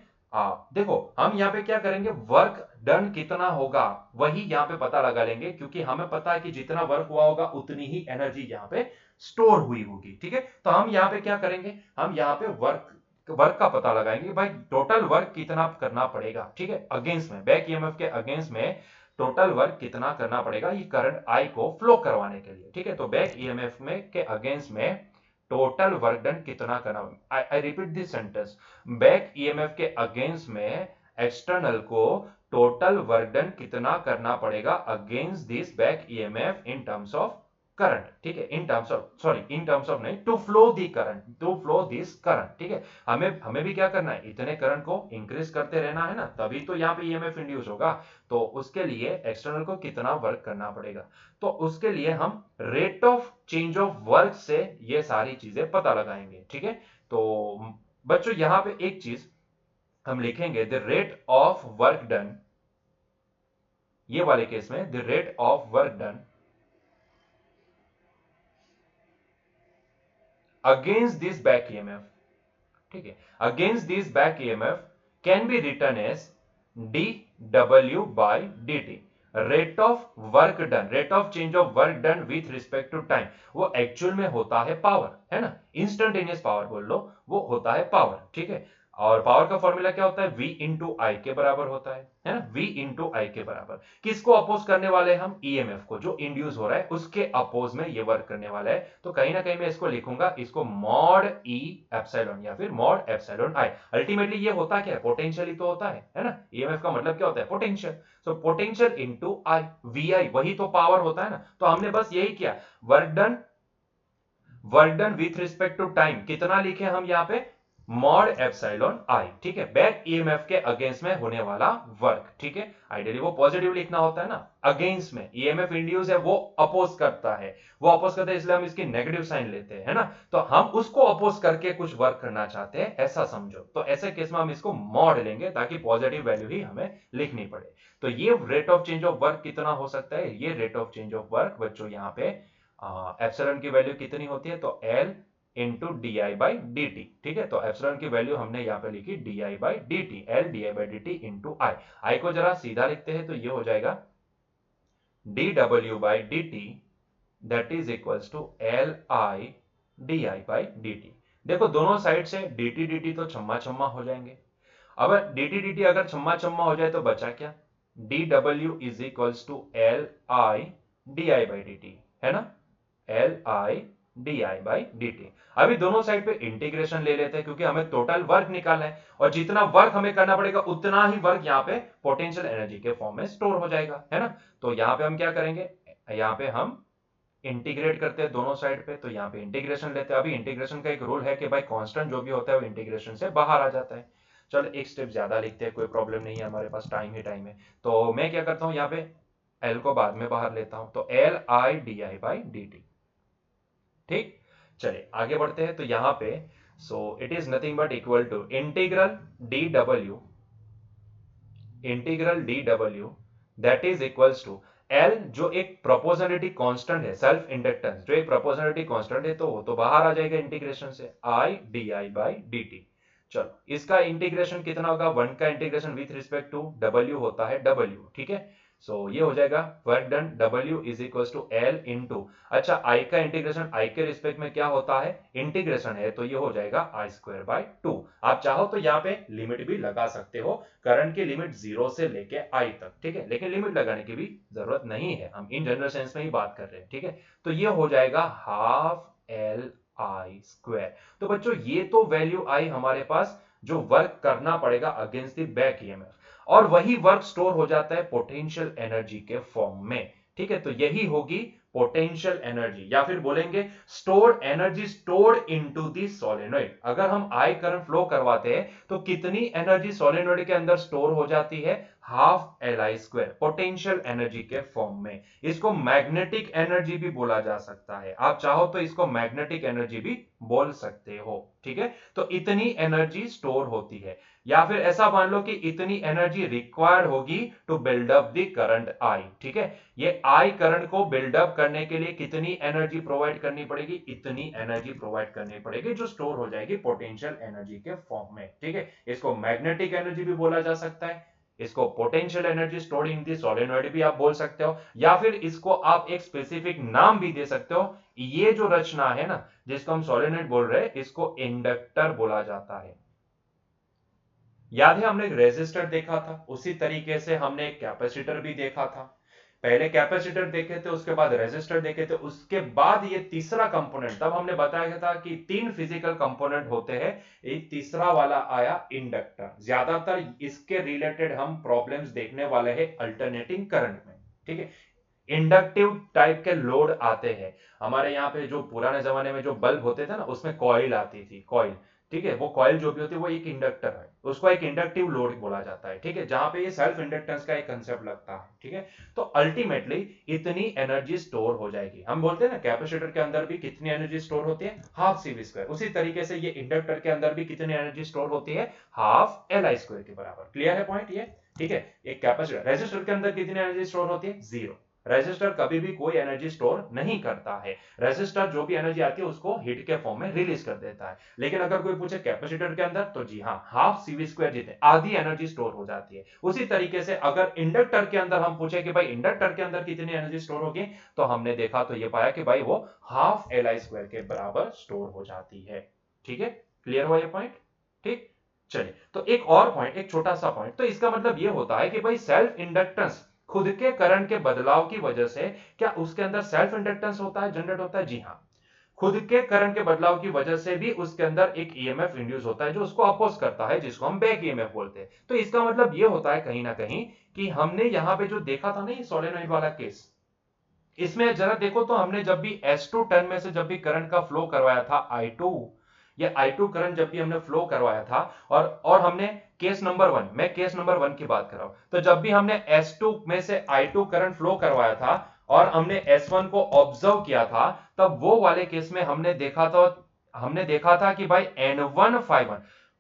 देखो हम यहाँ पे क्या करेंगे, वर्क डन कितना होगा वही यहाँ पे पता लगा लेंगे, क्योंकि हमें पता है कि जितना वर्क हुआ होगा उतनी ही एनर्जी यहाँ पे स्टोर हुई होगी, ठीक है। तो हम यहाँ पे क्या करेंगे, हम यहाँ पे वर्क का पता लगाएंगे, भाई टोटल वर्क कितना करना पड़ेगा, ठीक है, अगेंस्ट में, बैक ईएमएफ के अगेंस्ट में टोटल वर्क कितना करना पड़ेगा ये करंट आई को फ्लो करवाने के लिए, ठीक है। तो बैक ईएमएफ में के अगेंस्ट में टोटल वर्क डन कितना करना, I repeat this sentence, back EMF के अगेंस्ट में एक्सटर्नल को टोटल वर्क डन कितना करना पड़ेगा against this back EMF in terms of current, ठीक है, in terms of, sorry in terms of नहीं, to flow the current, to flow this current, ठीक है। हमें हमें भी क्या करना है, इतने करंट को इंक्रीज करते रहना है ना, तभी तो यहाँ पे ईएमएफ इंड्यूस होगा। तो उसके लिए एक्सटर्नल को कितना वर्क करना पड़ेगा, तो उसके लिए हम rate of change of work से ये सारी चीजें पता लगाएंगे, ठीक है। तो बच्चों यहां पे एक चीज हम लिखेंगे, the rate of work done, ये वाले केस में the rate of work done against this back EMF, ठीक है, against this back EMF can be return as D W by D T, rate of work done, rate of change of work done with respect to time, वो एक्चुअल में होता है पावर, है ना, इंस्टेंटेनियस पावर बोल लो, वो होता है पावर, ठीक है। और पावर का फॉर्मूला क्या होता है, V इंटू आई के बराबर होता है ना, V इंटू आई के बराबर। किसको अपोज करने वाले हम, ईएमएफ को, जो इंड्यूस हो रहा है उसके अपोज में ये वर्क करने वाला है। तो कहीं ना कहीं मैं इसको लिखूंगा, इसको मॉड ई एप्सिलॉन या फिर मॉड एप्सिलॉन आई। अल्टीमेटली ये होता क्या है, पोटेंशियल ही तो होता है ना, ईएमएफ का मतलब क्या होता है, potential. So potential into I, we I वही तो पावर होता है ना। तो हमने बस यही किया, work done with respect to time कितना लिखे हम यहाँ पे, मॉड एप्सिलॉन आई, ठीक है, बैक ईएमएफ के अगेंस्ट में होने वाला वर्क, ठीक है। आइडियली वो पॉजिटिव लिखना होता है ना, अगेंस्ट में ईएमएफ इंड्यूस है, वो अपोज करता है, वो अपोज करता है, इसलिए हम इसकी नेगेटिव साइन लेते हैं, है ना। तो हम उसको अपोज करके कुछ वर्क करना चाहते हैं, ऐसा समझो। तो ऐसे केस में हम इसको मॉड लेंगे ताकि पॉजिटिव वैल्यू ही हमें लिखनी पड़े। तो ये rate of change of work कितना हो सकता है, ये rate of change of work बच्चों यहाँ पे एप्सिलॉन की वैल्यू कितनी होती है, तो L into D I by D T, ठीक है। तो एप्सिलॉन की वैल्यू हमने यहाँ पे लिखी d I by D t, l d I by D t into I. I को जरा सीधा लिखते हैं तो ये हो जाएगा d W by D t that is equals to L I D I by D t. देखो दोनों साइड से डी टी तो छम्मा छम्मा हो जाएंगे। अब डी टी अगर छम्मा छम्मा हो जाए तो बचा क्या, D W is equals to L I D I by D T, है ना, L I D I by D T. अभी दोनों साइड पे इंटीग्रेशन ले लेते हैं, क्योंकि हमें टोटल वर्क निकालना है, और जितना वर्क हमें करना पड़ेगा उतना ही वर्क यहाँ पे पोटेंशियल एनर्जी के फॉर्म में स्टोर हो जाएगा, है ना। तो यहाँ पे हम क्या करेंगे, यहाँ पे हम इंटीग्रेट करते हैं दोनों साइड पे, तो यहाँ पे इंटीग्रेशन लेते हैं। अभी इंटीग्रेशन का एक रूल है कि भाई कांस्टेंट जो भी होता है वो इंटीग्रेशन से बाहर आ जाता है। चलो एक स्टेप ज्यादा लिखते हैं, कोई प्रॉब्लम नहीं है, हमारे पास टाइम ही टाइम है। तो मैं क्या करता हूँ, यहाँ पे एल को बाद में बाहर लेता हूं, तो L I D I by D T, ठीक। चलिए आगे बढ़ते हैं। तो यहां पे so it is nothing but equal to integral D W that is equals to L, जो एक प्रोपोर्शनलिटी कांस्टेंट है, सेल्फ इंडक्टेंस जो एक प्रोपोर्शनलिटी कांस्टेंट है, तो वो तो बाहर आ जाएगा इंटीग्रेशन से, I D I by D T. चलो इसका इंटीग्रेशन कितना होगा, वन का integration with respect to W होता है डब्ल्यू, ठीक है। सो ये हो जाएगा work done W is equal to L into, अच्छा आई का इंटीग्रेशन आई के रिस्पेक्ट में क्या होता है, इंटीग्रेशन है, तो ये हो जाएगा आई स्क्वायर बाई टू। आप चाहो तो यहाँ पे लिमिट भी लगा सकते हो, करंट की लिमिट 0 से लेके आई तक, ठीक है, लेकिन लिमिट लगाने की भी जरूरत नहीं है, हम इन जनरल सेंस में ही बात कर रहे हैं, ठीक है। तो ये हो जाएगा हाफ एल आई स्क्वायर। तो बच्चों ये तो वैल्यू आई हमारे पास जो वर्क करना पड़ेगा अगेंस्ट द बैक ईएमएफ। और वही वर्क स्टोर हो जाता है पोटेंशियल एनर्जी के फॉर्म में। ठीक है, तो यही होगी पोटेंशियल एनर्जी, या फिर बोलेंगे stored energy stored into the solenoid. अगर हम आई करंट फ्लो करवाते हैं तो कितनी एनर्जी सोलेनोइड के अंदर स्टोर हो जाती है, half L I square, potential energy के फॉर्म में। इसको मैग्नेटिक एनर्जी भी बोला जा सकता है, आप चाहो तो इसको मैग्नेटिक एनर्जी भी बोल सकते हो। ठीक है, तो इतनी एनर्जी स्टोर होती है, या फिर ऐसा मान लो कि इतनी एनर्जी रिक्वायर्ड होगी to build up the current I. ठीक है, ये आई करंट को बिल्डअप करने के लिए कितनी एनर्जी प्रोवाइड करनी पड़ेगी, इतनी एनर्जी प्रोवाइड करनी पड़ेगी जो स्टोर हो जाएगी पोटेंशियल एनर्जी के फॉर्म में। ठीक है, इसको मैग्नेटिक एनर्जी भी बोला जा सकता है, इसको potential energy stored in the solenoid भी आप बोल सकते हो, या फिर इसको आप एक स्पेसिफिक नाम भी दे सकते हो। ये जो रचना है ना जिसको हम सोलेनोइड बोल रहे हैं, इसको इंडक्टर बोला जाता है। याद है हमने एक रेजिस्टर देखा था, उसी तरीके से हमने एक कैपेसिटर भी देखा था। पहले कैपेसिटर देखे थे, उसके बाद रेजिस्टर देखे थे, उसके बाद ये तीसरा कंपोनेंट, तब हमने बताया था कि 3 फिजिकल कंपोनेंट होते हैं, एक तीसरा वाला आया इंडक्टर। ज्यादातर इसके रिलेटेड हम प्रॉब्लम्स देखने वाले हैं अल्टरनेटिंग करंट में। ठीक है, इंडक्टिव टाइप के लोड आते हैं हमारे यहाँ पे। जो पुराने जमाने में जो बल्ब होते थे ना, उसमें कॉइल आती थी, कॉइल। ठीक है, वो कॉइल जो भी होती है वो एक इंडक्टर है, उसको एक इंडक्टिव लोड बोला जाता है। ठीक है, जहां पे ये सेल्फ इंडक्टेंस का एक कंसेप्ट लगता है। ठीक है, तो अल्टीमेटली इतनी एनर्जी स्टोर हो जाएगी। हम बोलते हैं ना कैपेसिटर के अंदर भी कितनी एनर्जी स्टोर होती है, हाफ सी वी स्क्वायर। उसी तरीके से ये इंडक्टर के अंदर भी कितनी एनर्जी स्टोर होती है, हाफ एल आई स्क्वायर के बराबर। क्लियर है पॉइंट ये? ठीक है, एक कैपेसिटर, रेजिस्टर के अंदर कितनी एनर्जी स्टोर होती है, जीरो। रेजिस्टर कभी भी कोई एनर्जी स्टोर नहीं करता है, रेजिस्टर जो भी एनर्जी आती है उसको हीट के फॉर्म में रिलीज कर देता है। लेकिन अगर कोई पूछे कैपेसिटर के अंदर, तो जी हाँ, हाफ सीवी स्क्वायर जितने आधी एनर्जी स्टोर हो जाती है। उसी तरीके से अगर इंडक्टर के अंदर हम पूछे कि भाई इंडक्टर के अंदर कितनी एनर्जी स्टोर होगी, तो हमने देखा तो ये पाया कि भाई वो हाफ एल आई स्क्वायर के बराबर स्टोर हो जाती है। ठीक है, क्लियर हुआ ये पॉइंट? ठीक, चलिए, तो एक और पॉइंट, एक छोटा सा पॉइंट। तो इसका मतलब ये होता है कि भाई सेल्फ इंडक्टेंस, खुद के करंट के बदलाव की वजह से क्या उसके अंदर सेल्फ इंडक्टेंस होता है, जनरेट होता है? जी हां, खुद के करंट के बदलाव की वजह से भी उसके अंदर एक ईएमएफ इंड्यूस होता है जो उसको अपोज करता है, जिसको हम बैक ईएमएफ बोलते हैं। तो इसका मतलब ये होता है कहीं ना कहीं कि हमने यहां पे जो देखा था ना ये सोलेनोइड वाला केस, इसमें जरा देखो तो हमने जब भी S2 टर्न में से जब भी करंट का फ्लो करवाया था I2, ये I2 करंट जब भी हमने फ्लो करवाया था, और हमने केस नंबर 1, मैं केस नंबर 1 की बात कर रहा हूं, तो जब भी हमने S2 में से I2 करंट फ्लो करवाया था और हमने S1 को ऑब्जर्व किया था, तब वो वाले केस में हमने देखा था कि भाई N151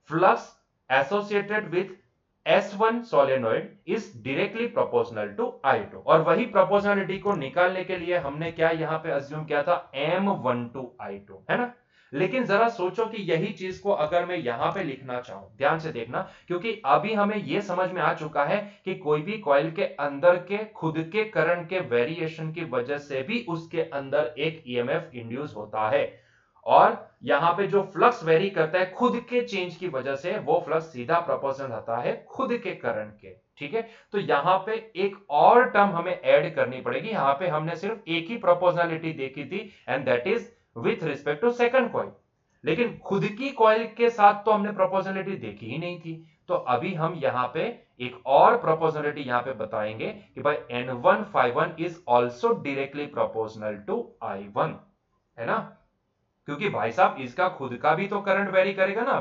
flux associated with S1 solenoid is directly proportional to I2, और वही प्रोपोर्शनलिटी को निकालने के लिए हमने क्या यहां पे अज्यूम किया था, M12 I2, है ना। लेकिन जरा सोचो कि यही चीज को अगर मैं यहां पे लिखना चाहूं, ध्यान से देखना, क्योंकि अभी हमें यह समझ में आ चुका है कि कोई भी कॉइल के अंदर के खुद के करंट के वेरिएशन की वजह से भी उसके अंदर एक ईएमएफ इंड्यूस होता है, और यहां पे जो फ्लक्स वेरी करता है खुद के चेंज की वजह से, वो फ्लक्स सीधा प्रोपोर्शनल आता है खुद के करंट के। ठीक है, तो यहां पे एक और टर्म हमें ऐड करनी पड़ेगी। यहां पे हमने सिर्फ एक ही प्रोपोर्शनलिटी देखी थी, and that is with respect to second coil, लेकिन खुद की कॉइल के साथ तो हमने प्रोपोर्शनलिटी देखी ही नहीं थी। तो अभी हम यहां पे एक और प्रोपोर्शनलिटी यहां पे बताएंगे कि भाई N151 is also directly proportional to I1, है ना, क्योंकि भाई साहब इसका खुद का भी तो करंट वेरी करेगा ना,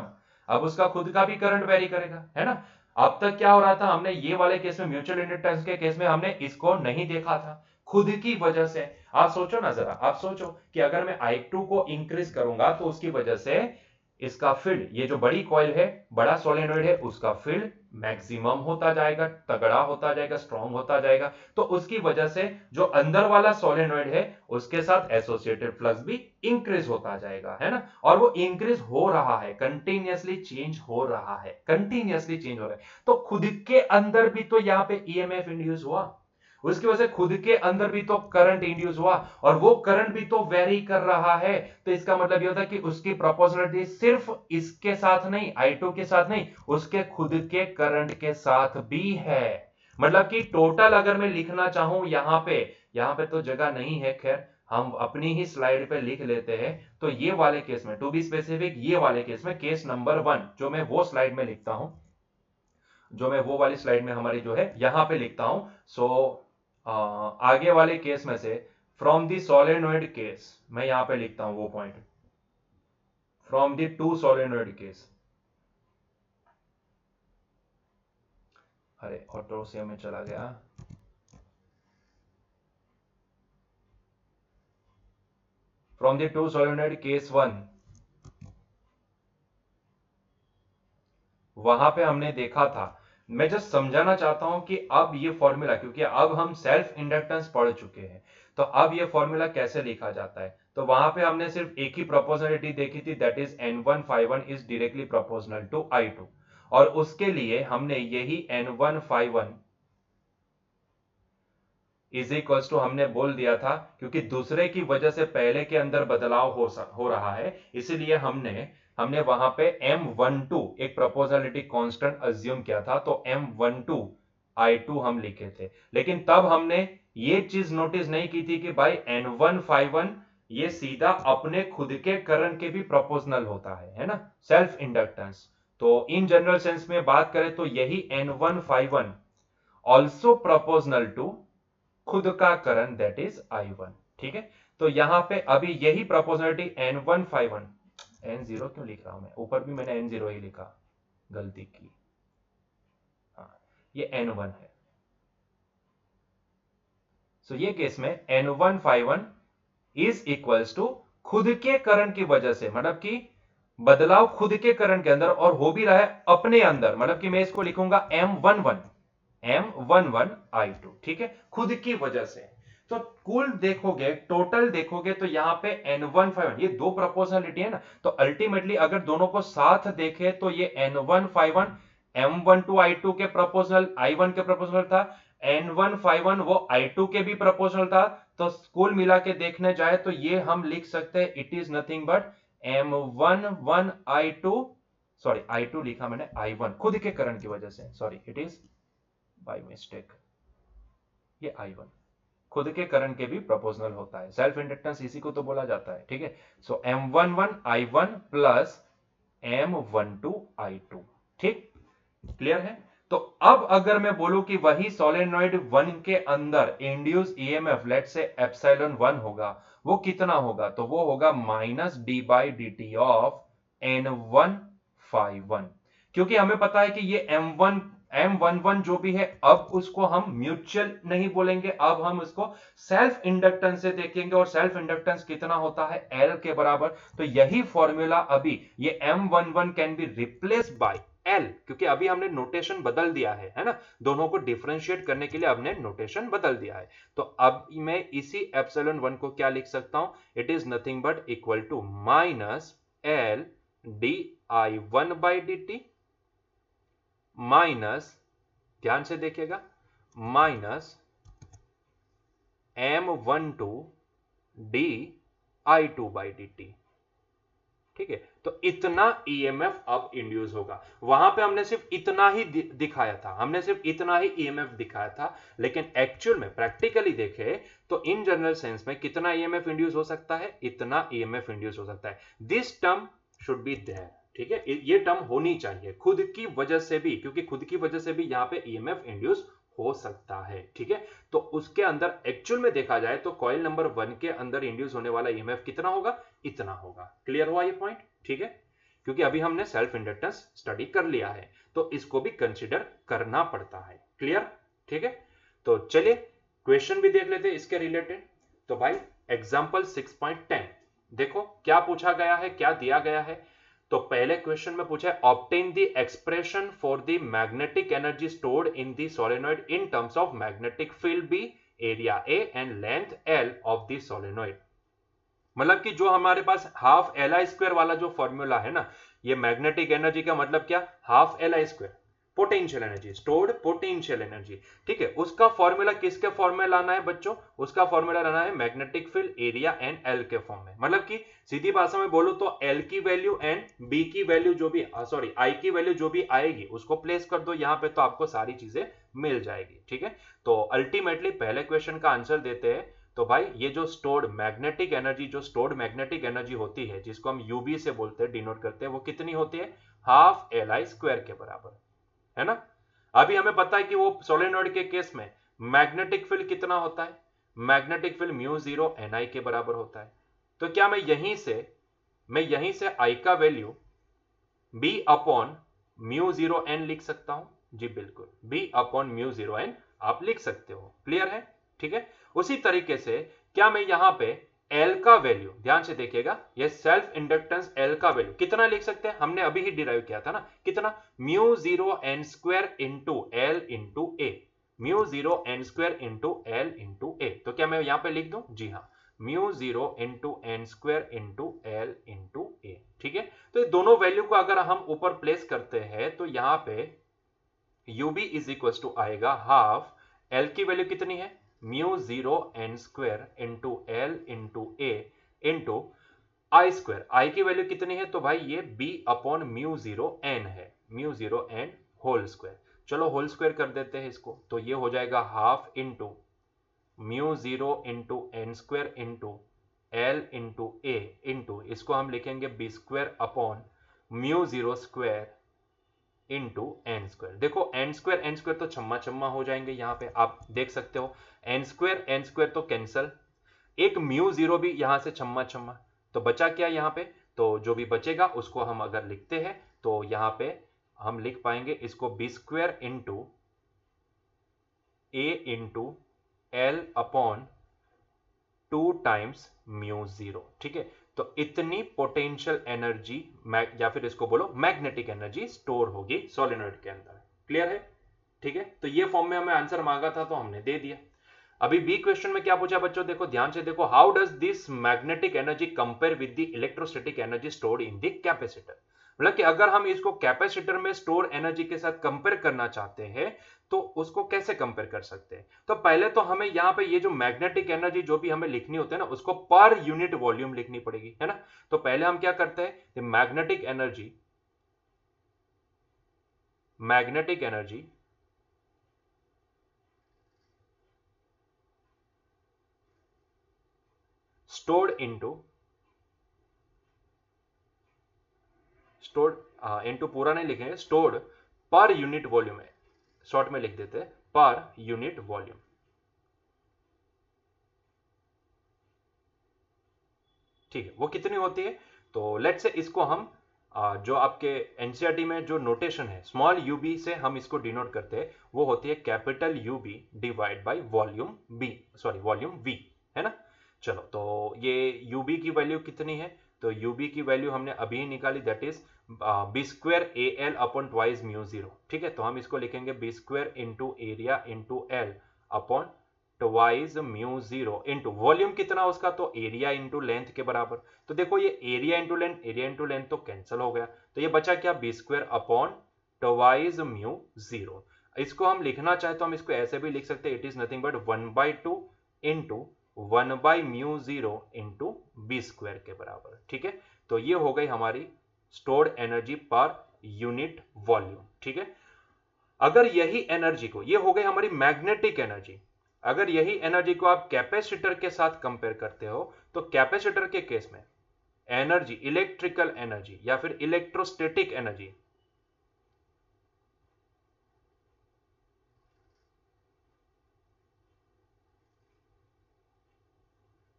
अब उसका खुद का भी करंट वेरी करेगा, है ना। अब तक क्या हो रहा था, हमने ये वाले केस में, म्यूचुअल इंडक्टेंस के केस में हमने इसको नहीं देखा था खुद की वजह से। आप सोचो ना जरा, आप सोचो कि अगर मैं I2 को इंक्रीज करूंगा तो उसकी वजह से इसका फील्ड, ये जो बड़ी कॉइल है, बड़ा सोलेनोइड है, उसका फील्ड मैक्सिमम होता जाएगा, तगड़ा होता जाएगा, स्ट्रॉन्ग होता जाएगा। तो उसकी वजह से जो अंदर वाला सोलेनोइड है उसके साथ एसोसिएटेड फ्लक्स भी इंक्रीज होता जाएगा, है ना। और वो इंक्रीज हो रहा है, कंटिन्यूअसली चेंज हो रहा है, कंटिन्यूअसली चेंज हो रहा है। तो खुद के अंदर भी तो यहाँ पे ईएमएफ इंड्यूस हुआ, उसकी वजह से खुद के अंदर भी तो करंट इंड्यूस हुआ, और वो करंट भी तो वेरी कर रहा है। तो इसका मतलब ये होता है कि उसकी प्रोपोर्शनलिटी सिर्फ इसके साथ नहीं, I2 के साथ नहीं, उसके खुद के करंट के साथ भी है। मतलब कि टोटल अगर मैं लिखना चाहूं यहां पे तो जगह नहीं है, खैर हम अपनी ही स्लाइड पे लिख लेते हैं। तो ये वाले केस में, टू बी स्पेसिफिक, ये वाले केस में केस नंबर 1 जो मैं वो स्लाइड में लिखता हूं, जो मैं वो वाली स्लाइड में हमारी जो है यहां पे लिखता हूं। सो आगे वाले केस में से फ्रॉम द सोलेनोइड केस मैं यहां पे लिखता हूं वो point, from the two solenoid case. अरे ऑटो से में चला गया। From the two solenoid case 1, वहां पे हमने देखा था, मैं जस्ट समझाना चाहता हूं कि अब ये फॉर्मूला, क्योंकि अब हम सेल्फ इंडक्टेंस पढ़ चुके हैं, तो अब ये फॉर्मूला कैसे लिखा जाता है। तो वहां पे हमने सिर्फ एक ही प्रोपोर्शनलिटी देखी थी, that is N1 ∅1 is directly proportional to I2, और उसके लिए हमने यही N1 ∅1 इज इक्वल्स टू हमने बोल दिया था, क्योंकि दूसरे की वजह से पहले के अंदर बदलाव हो रहा है, इसीलिए हमने हमने वहां पे M12 एक प्रोपोर्शनलिटी कांस्टेंट अज्यूम किया था, तो M12 I2 हम लिखे थे। लेकिन तब हमने ये चीज नोटिस नहीं की थी कि भाई N1 ∅1 ये सीधा अपने खुद के करंट के भी प्रोपोर्शनल होता है ना, सेल्फ इंडक्टेंस। तो इन जनरल सेंस में बात करें तो यही N1 ∅1 ऑल्सो प्रोपोर्शनल टू खुद का करंट, दैट इज I1। ठीक है, तो यहां पे अभी यही प्रोपोर्शनलिटी N1 ∅1, N0 क्यों लिख रहा हूं मैं, ऊपर भी मैंने N0 ही लिखा, गलती की। हाँ, ये N1 है। सो ये केस में N1 ∅1 इज इक्वल्स टू खुद के करंट की वजह से, मतलब कि बदलाव खुद के करंट के अंदर और हो भी रहा है अपने अंदर, मतलब कि मैं इसको लिखूंगा M11 I2। ठीक है, खुद की वजह से। तो कुल देखोगे, टोटल देखोगे तो यहां पे N1 ∅1 ये दो प्रोपोर्शनलिटी है ना, तो अल्टीमेटली अगर दोनों को साथ देखे तो ये N1 ∅1 M12 I2 के प्रोपोर्शनल, I1 के प्रोपोर्शनल था, N1 ∅1 वो I2 के भी प्रोपोर्शनल था। तो कुल मिला के देखने जाए तो ये हम लिख सकते हैं it is nothing but M11 I2, sorry I2 लिखा मैंने, I1 खुद के करंट की वजह से, sorry it is by mistake, ये I1 खुद के करंट के भी प्रोपोर्शनल होता है, सेल्फ इंडक्टेंस इसी को तो बोला जाता है। ठीक है, सो M11 I1 plus M12 I2। ठीक, क्लियर है। तो अब अगर मैं बोलूं कि वही सोलेनोइड 1 के अंदर इंड्यूस ईएमएफ लेट से एप्सिलॉन 1 होगा, वो कितना होगा, तो वो होगा -d/dt ऑफ N1 ∅1, क्योंकि हमें पता है कि ये M11 जो भी है, अब उसको हम म्यूचुअल नहीं बोलेंगे, अब हम उसको सेल्फ इंडक्टेंस से देखेंगे, और सेल्फ इंडक्टेंस कितना होता है, L के बराबर। तो यही फॉर्मूला अभी ये M11 can be replace by L, क्योंकि अभी हमने नोटेशन बदल दिया है ना, दोनों को डिफरेंशिएट करने के लिए हमने नोटेशन बदल दिया है। तो अब मैं इसी एप्सिलॉन 1 को क्या लिख सकता हूं, it is nothing but equal to -L di1/dt minus, ध्यान से देखिएगा, माइनस M12 di2/dt। ठीक है, तो इतना ईएमएफ अब इंड्यूस होगा। वहां पे हमने सिर्फ इतना ही दिखाया था, हमने सिर्फ इतना ही ईएमएफ दिखाया था, लेकिन एक्चुअल में प्रैक्टिकली देखे तो इन जनरल सेंस में कितना ईएमएफ इंड्यूस हो सकता है, इतना ईएमएफ इंड्यूस हो सकता है। This term should be there. ठीक है, ये टर्म होनी चाहिए खुद की वजह से भी, क्योंकि खुद की वजह से भी यहां पे ईएमएफ इंड्यूस हो सकता है। ठीक है, तो उसके अंदर एक्चुअल में देखा जाए तो कॉइल नंबर 1 के अंदर इंड्यूस होने वाला ईएमएफ कितना होगा, इतना होगा। क्लियर हुआ ये पॉइंट। ठीक है, क्योंकि अभी हमने सेल्फ इंडक्टेंस स्टडी कर लिया है, तो इसको भी कंसीडर करना पड़ता है। क्लियर। ठीक है, तो चलिए क्वेश्चन भी देख लेते हैं इसके रिलेटेड। तो भाई एग्जांपल 6.10 देखो क्या पूछा गया है, क्या दिया गया है। तो पहले क्वेश्चन में पूछा है obtain the expression for the magnetic energy stored in the solenoid in terms of magnetic field B, area A and length L of the solenoid. मतलब कि जो हमारे पास हाफ Li² वाला जो फॉर्मूला है ना, ये मैग्नेटिक एनर्जी का मतलब क्या, half Li², potential energy, stored potential energy. ठीक है, उसका फॉर्मूला किसके फॉर्म में लाना है बच्चों, उसका फॉर्मूला लाना है magnetic field area and L के फॉर्म में। मतलब कि सीधी भाषा में बोलो तो एल की वैल्यू एंड बी की वैल्यू जो भी, सॉरी आई की वैल्यू जो भी आएगी उसको प्लेस कर दो यहां पे, तो आपको सारी चीजें मिल जाएगी। ठीक है, तो अल्टीमेटली पहले क्वेश्चन का आंसर देते हैं। तो भाई ये जो स्टोर्ड मैग्नेटिक एनर्जी, जो स्टोर्ड मैग्नेटिक एनर्जी होती है जिसको हम यूबी से बोलते हैं, डिनोट करते हैं, वो कितनी होती है, हाफ Li² के बराबर है ना। अभी हमें पता है कि वो सोलेनॉइड के केस में मैग्नेटिक फील्ड कितना होता है, magnetic field mu zero n I के बराबर होता है। तो क्या मैं यहीं से आई का value B upon mu zero N लिख सकता हूं? जी बिल्कुल, B upon mu zero N आप लिख सकते हो। क्लियर है? ठीक है। उसी तरीके से क्या मैं यहां पे एल का वैल्यू, ध्यान से देखिएगा, ये सेल्फ इंडक्टेंस एल का वैल्यू कितना लिख सकते हैं? हमने अभी ही डिराइव किया था ना, कितना? Mu zero n square into l into a, mu zero n square into l into a. तो क्या मैं यहां पे लिख दूं? जी हाँ, mu zero into N square into l into a. ठीक है। तो ये दोनों वैल्यू को अगर हम ऊपर प्लेस करते हैं तो यहां पे ub इज इक्वल टू आएगा हाफ, एल की वैल्यू कितनी है? Mu zero n square into l into a into I square, I की वैल्यू कितनी है? तो भाई ये b upon mu zero n है, mu zero n whole square. चलो होल स्क्वायर कर देते हैं इसको, तो ये हो जाएगा half into mu zero into N square into l into a into, इसको हम लिखेंगे B square upon mu zero square into N square. देखो एन स्क्वायर तो छम्मा छम्मा हो जाएंगे, यहां पे आप देख सकते हो एन स्क्वायर तो कैंसल, एक म्यू जीरो भी यहां से छम्मा छम्मा, तो बचा क्या यहां पे? तो जो भी बचेगा उसको हम अगर लिखते हैं तो यहां पे हम लिख पाएंगे इसको b square into a into L upon 2 times mu zero. ठीक है। तो इतनी पोटेंशियल एनर्जी, या फिर इसको बोलो मैग्नेटिक एनर्जी, स्टोर होगी सोलेनॉइड के अंदर। क्लियर है? ठीक है। तो ये फॉर्म में हमें आंसर मांगा था तो हमने दे दिया। अभी बी क्वेश्चन में क्या पूछा बच्चों? देखो ध्यान से देखो, how does this magnetic energy compare with the electrostatic energy stored in the capacitor. मतलब कि अगर हम इसको कैपेसिटर में स्टोर एनर्जी के साथ कंपेयर करना चाहते हैं तो उसको कैसे कंपेयर कर सकते हैं? तो पहले तो हमें यहां पे ये जो मैग्नेटिक एनर्जी जो भी हमें लिखनी होती है ना, उसको पर यूनिट वॉल्यूम लिखनी पड़ेगी, है ना। तो पहले हम क्या करते हैं, मैग्नेटिक एनर्जी stored into पूरा नहीं लिखेंगे, स्टोर्ड पर यूनिट वॉल्यूम है, शॉर्ट में लिख देते हैं पर यूनिट वॉल्यूम। ठीक है। वो कितनी होती है? तो लेट्स से इसको हम जो आपके एनसीईआरटी में जो नोटेशन है स्मॉल यूबी से हम इसको डिनोट करते हैं, वो होती है capital U B divide by volume B, sorry volume V, है ना। चलो, तो ये यूबी की वैल्यू कितनी है? तो यूबी की वैल्यू हमने अभी ही निकाली, that is B square A L upon twice mu zero. ठीक है। तो हम इसको लिखेंगे B square into area into L upon twice mu zero into volume कितना उसका? तो एरिया इंटू लेंथ के बराबर। तो देखो ये एरिया इंटू लेंथ तो कैंसिल हो गया, तो ये बचा क्या? B square upon twice mu zero. इसको हम लिखना चाहे तो हम इसको ऐसे भी लिख सकते हैं, it is nothing but 1/2 into 1 mu zero into B square के बराबर। ठीक है। तो ये हो गई हमारी stored energy per unit volume. ठीक है। अगर यही एनर्जी को, ये हो गई हमारी मैग्नेटिक एनर्जी, अगर यही एनर्जी को आप कैपेसिटर के साथ कंपेयर करते हो तो कैपेसिटर के केस में एनर्जी, इलेक्ट्रिकल एनर्जी या फिर electrostatic energy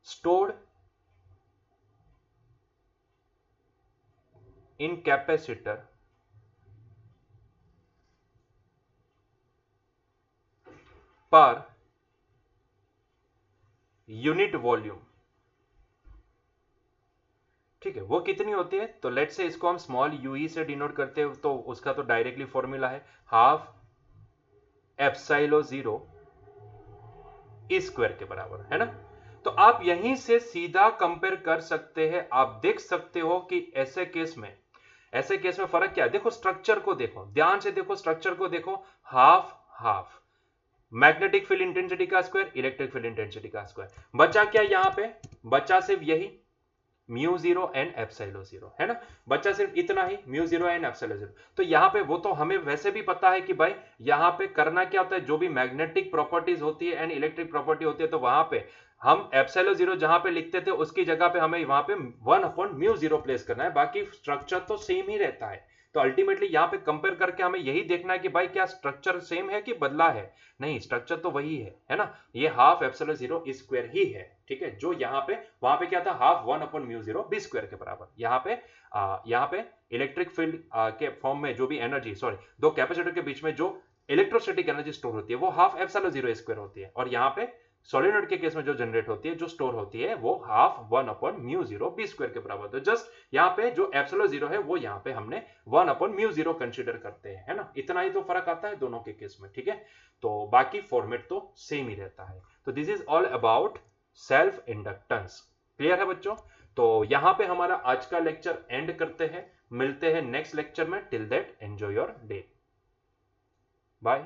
stored in capacitor पर यूनिट वॉल्यूम। ठीक है। वो कितनी होती है? तो लेट से इसको हम स्मॉल यूई से डिनोट करते हैं, तो उसका तो डायरेक्टली फॉर्मूला है half epsilon zero E square के बराबर, है ना। तो आप यहीं से सीधा कंपेयर कर सकते हैं, आप देख सकते हो कि ऐसे केस में फर्क क्या है। देखो स्ट्रक्चर को देखो, ध्यान से देखो स्ट्रक्चर को देखो, half half, magnetic field intensity का स्क्वायर, इलेक्ट्रिक फील्ड इंटेंसिटी का स्क्वायर। बचा क्या यहां पे? बचा सिर्फ यही mu zero n epsilon zero, है ना। बचा सिर्फ इतना ही, mu zero n epsilon zero. तो यहां पे वो तो हमें वैसे भी पता है कि भाई यहां पे करना क्या होता है, जो भी मैग्नेटिक प्रॉपर्टीज होती है एंड इलेक्ट्रिक प्रॉपर्टी होती है, तो वहां पे हम एप्सिलॉन जीरो जहां पे लिखते थे उसकी जगह पे हमें वहां पे 1/म्यू जीरो प्लेस करना है, बाकी स्ट्रक्चर तो सेम ही रहता है। तो अल्टीमेटली यहाँ पे कंपेयर करके हमें यही देखना है कि भाई क्या स्ट्रक्चर सेम है कि बदला है। नहीं, स्ट्रक्चर तो वही है ना। ये हाफ एप्सिलॉन जीरो स्क्वायर ही है, ठीक है। जो यहाँ पे, वहां पे क्या था, हाफ 1/μ0 बी स्क्वायर के बराबर। यहाँ पे इलेक्ट्रिक फील्ड के फॉर्म में जो भी एनर्जी, सॉरी, दो कैपेसिटर के बीच में जो इलेक्ट्रोस्टैटिक एनर्जी स्टोर होती है वो हाफ एप्सिलॉन जीरो स्क्वायर होती है। और यहाँ पे सोलेनॉइड के केस में जो जनरेट होती है, जो स्टोर होती है, वो हाफ 1/μ0 बी स्क्वायर के बराबर। तो जस्ट यहाँ पे जो एप्सिलॉन जीरो है वो यहाँ पे हमने 1/μ0 कंसीडर करते हैं, है ना। इतना ही तो फर्क आता है दोनों के केस में, ठीक है। तो बाकी फॉर्मेट तो सेम ही रहता है। तो this is all about self inductance. Clear है बच्चों। तो यहाँ पे हमारा आज का लेक्चर एंड करते हैं। मिलते हैं नेक्स्ट लेक्चर में। Till that enjoy your day. Bye.